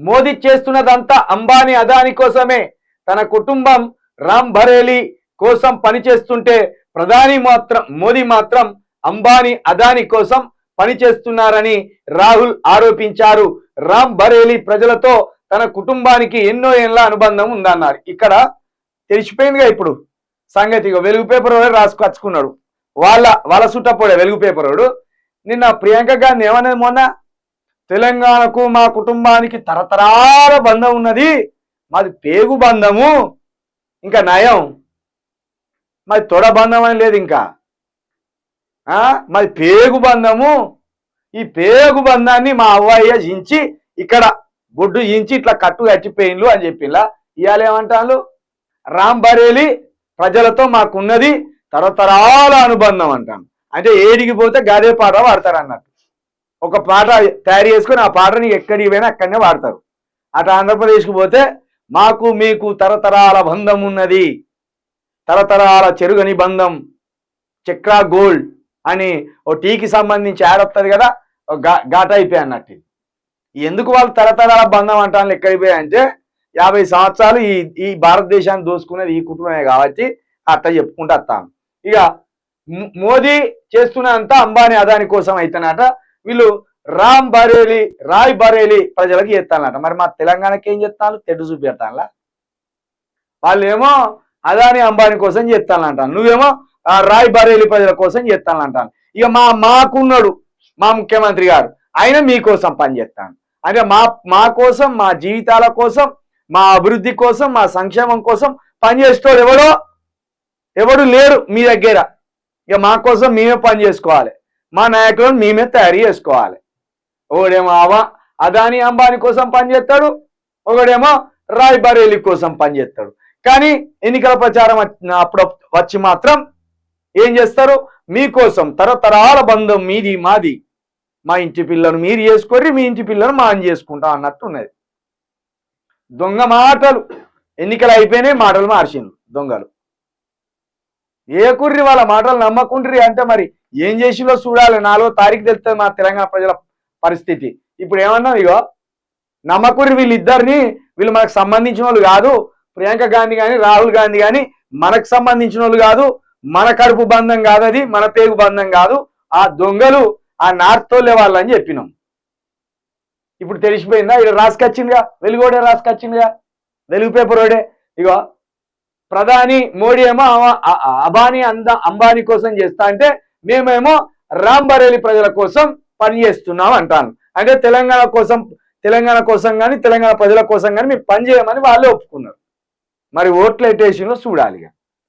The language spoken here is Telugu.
మోదీ చేస్తున్నదంతా అంబానీ అదాని కోసమే. తన కుటుంబం రామ్ బరేలీ కోసం పనిచేస్తుంటే మోదీ మాత్రం అంబానీ అదాని కోసం పనిచేస్తున్నారని రాహుల్ ఆరోపించారు. రామ్ బరేలీ ప్రజలతో తన కుటుంబానికి ఎన్నో ఏళ్ల అనుబంధం ఉందన్నారు. ఇక్కడ తెలిసిపోయిందిగా ఇప్పుడు సంగతి. వెలుగు పేపర్ రాసుకొచ్చుకున్నాడు వాళ్ళ సుట్టపోడే వెలుగు పేపర్ వాడు. నిన్న ప్రియాంక గాంధీ ఏమన్నది మొన్న, తెలంగాణకు మా కుటుంబానికి తరతరాల బంధం ఉన్నది, మాది పేగు బంధము, ఇంకా నయం, మాది తొడ బంధం అని లేదు, ఇంకా మాది పేగు బంధము. ఈ పేగు బంధాన్ని మా అవ్వయ్య జించి ఇక్కడ బొడ్డు జించి ఇట్లా కట్టు కట్టిపోయిండ్లు అని చెప్పిలా. ఇవాళ ఏమంటాను, రామ్ బరేలీ ప్రజలతో మాకున్నది తరతరాల అనుబంధం అంటాను. అంటే ఏడికి పోతే గదే పాట వాడతారు అన్నట్టు. ఒక పాట తయారు చేసుకుని ఆ పాటని ఎక్కడికి పోయినా అక్కడనే వాడతారు. అటు ఆంధ్రప్రదేశ్కి పోతే మాకు మీకు తరతరాల బంధం ఉన్నది, తరతరాల చెరుగని బంధం, చక్రా గోల్డ్ అని ఓ టీకి సంబంధించి యాడ్ వస్తుంది కదా, ఘాట అయిపోయి అన్నట్టు. ఎందుకు వాళ్ళు తరతరాల బంధం అంటాను ఎక్కడికి పోయాయంటే 50 సంవత్సరాలు ఈ భారతదేశాన్ని దోసుకునేది ఈ కుటుంబమే కాబట్టి అట్లా చెప్పుకుంటూ వస్తాను. ఇక మోదీ చేస్తున్నంత అంబానీ అదాని కోసం అయితేనట వీళ్ళు రాయ్ బరేలీ ప్రజలకు చేస్తానట. మరి మా తెలంగాణకి ఏం చేస్తాను, తెడ్డు చూపెడతానులా. వాళ్ళు ఏమో అదాని అంబానీ కోసం చేస్తానంటాను, నువ్వేమో రాయ్ బరేలీ ప్రజల కోసం చేస్తానంటాను. ఇక మాకున్నాడు మా ముఖ్యమంత్రి గారు, ఆయన మీకోసం పనిచేస్తాను. అంటే మా కోసం, మా జీవితాల కోసం, మా అభివృద్ధి కోసం, మా సంక్షేమం కోసం పనిచేసేటోడు ఎవడు లేరు మీ దగ్గర. ఇక మా కోసం మేమే పని చేసుకోవాలి, మా నాయకులను మేమే తయారు చేసుకోవాలి. ఒకడేమో అదాని అంబానీ కోసం పనిచేస్తాడు, ఒకడేమో రాయ్ బరేలీ కోసం పనిచేస్తాడు. కానీ ఎన్నికల ప్రచారం అప్పుడు వచ్చి మాత్రం ఏం చేస్తారు, మీకోసం తరతరాల బంధం మీది మాది, మా ఇంటి పిల్లను మీరు చేసుకోర్రి, మీ ఇంటి పిల్లను మాని చేసుకుంటాం అన్నట్టు ఉన్నది. దొంగ మాటలు. ఎన్నికలు అయిపోయినాయి, మాటలు మార్చిండ్రు దొంగలు. ఏ కుర్రి వాళ్ళ మాటలు నమ్మకుండ్రి అంటే మరి ఏం చేసిందో చూడాలి. 4వ తారీఖు తెలుస్తుంది మా తెలంగాణ ప్రజల పరిస్థితి. ఇప్పుడు ఏమన్నాం, ఇగో నమ్మకుర్రి వీళ్ళిద్దరిని, వీళ్ళు మనకు సంబంధించిన వాళ్ళు కాదు, ప్రియాంక గాంధీ కానీ రాహుల్ గాంధీ కానీ మనకు సంబంధించిన వాళ్ళు కాదు, మన కడుపు బంధం కాదు, అది మన పేగు బంధం కాదు, ఆ దొంగలు ఆ నార్తోలే వాళ్ళని చెప్పినాం. ఇప్పుడు తెలిసిపోయిందా? ఇక్కడ రాసుకొచ్చిందిగా, వెలుగోడే రాసుకొచ్చిందిగా, వెలుగు పేపర్ ఓడే. ఇగో ప్రధాని మోడీ ఏమో అంబానీ కోసం చేస్తా అంటే మేమేమో రామ్ బరేలీ ప్రజల కోసం పనిచేస్తున్నాం అంటాను. అంటే తెలంగాణ కోసం కానీ తెలంగాణ ప్రజల కోసం కానీ మేము పనిచేయమని వాళ్ళే ఒప్పుకున్నారు. మరి ఓట్లు ఎట్టేసినో చూడాలి.